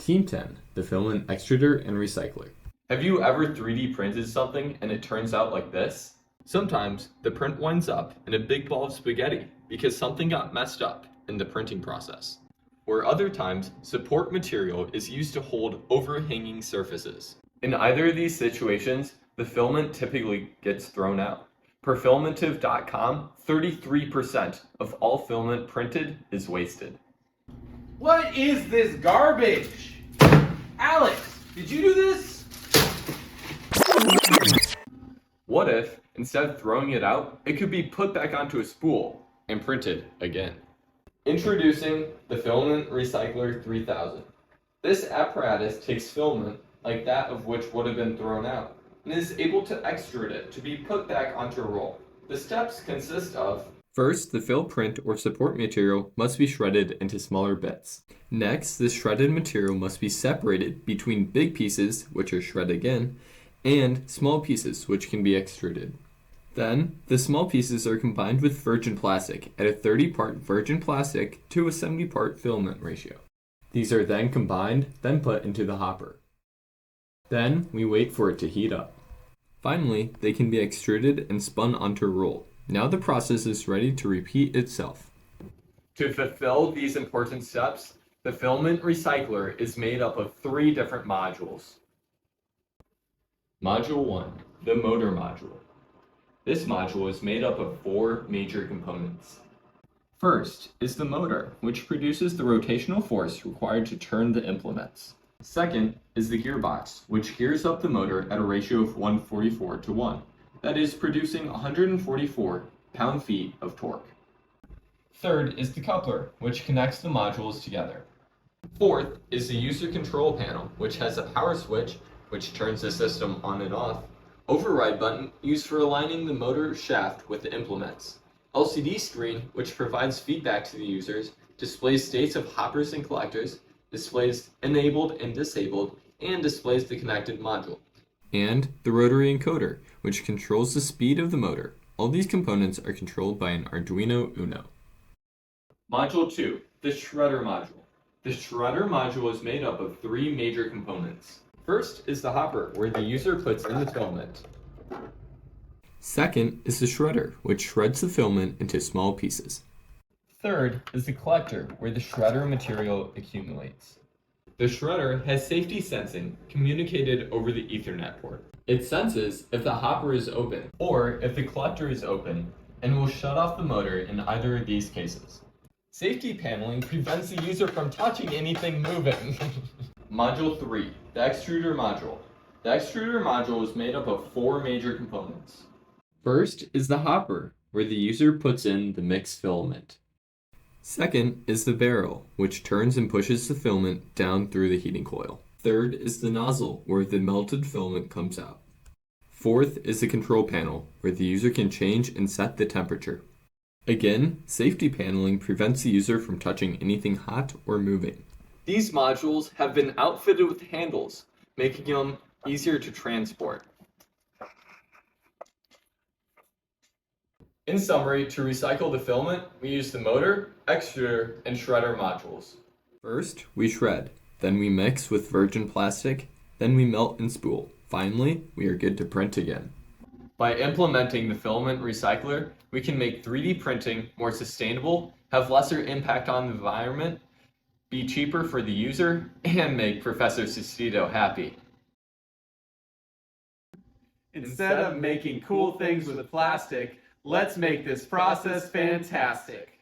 Team 10, the Filament Extruder and Recycler. Have you ever 3D printed something and it turns out like this? Sometimes the print winds up in a big ball of spaghetti because something got messed up in the printing process. Or other times, support material is used to hold overhanging surfaces. In either of these situations, the filament typically gets thrown out. Per Filamentive.com, 33% of all filament printed is wasted. What is this garbage? Alex, did you do this? What if, instead of throwing it out, it could be put back onto a spool and printed again? Introducing the Filament Recycler 3000. This apparatus takes filament, like that of which would have been thrown out, and is able to extrude it to be put back onto a roll. The steps consist of: First, the fill print or support material must be shredded into smaller bits. Next, this shredded material must be separated between big pieces, which are shredded again, and small pieces, which can be extruded. Then, the small pieces are combined with virgin plastic at a 30-part virgin plastic to a 70-part filament ratio. These are then combined, then put into the hopper. Then, we wait for it to heat up. Finally, they can be extruded and spun onto a roll. Now the process is ready to repeat itself. To fulfill these important steps, the Filament Recycler is made up of 3 different modules. Module 1, the motor module. This module is made up of 4 major components. First is the motor, which produces the rotational force required to turn the implements. Second is the gearbox, which gears up the motor at a ratio of 144 to 1. That is producing 144 pound-feet of torque. Third is the coupler, which connects the modules together. Fourth is the user control panel, which has a power switch, which turns the system on and off, override button used for aligning the motor shaft with the implements, LCD screen, which provides feedback to the users, displays states of hoppers and collectors, displays enabled and disabled, and displays the connected module. And the rotary encoder, which controls the speed of the motor. All these components are controlled by an Arduino Uno. Module 2, the shredder module. The shredder module is made up of 3 major components. First is the hopper, where the user puts in the filament. Second is the shredder, which shreds the filament into small pieces. Third is the collector, where the shredder material accumulates. The shredder has safety sensing communicated over the Ethernet port. It senses if the hopper is open or if the collector is open and will shut off the motor in either of these cases. Safety paneling prevents the user from touching anything moving. Module 3, the extruder module. The extruder module is made up of 4 major components. First is the hopper, where the user puts in the mixed filament. Second is the barrel, which turns and pushes the filament down through the heating coil. Third is the nozzle, where the melted filament comes out. Fourth is the control panel, where the user can change and set the temperature. Again, safety paneling prevents the user from touching anything hot or moving. These modules have been outfitted with handles, making them easier to transport. In summary, to recycle the filament, we use the motor, extruder, and shredder modules. First, we shred. Then we mix with virgin plastic. Then we melt and spool. Finally, we are good to print again. By implementing the Filament Recycler, we can make 3D printing more sustainable, have lesser impact on the environment, be cheaper for the user, and make Professor Sestito happy. Instead of making cool things with plastic, let's make this process fantastic.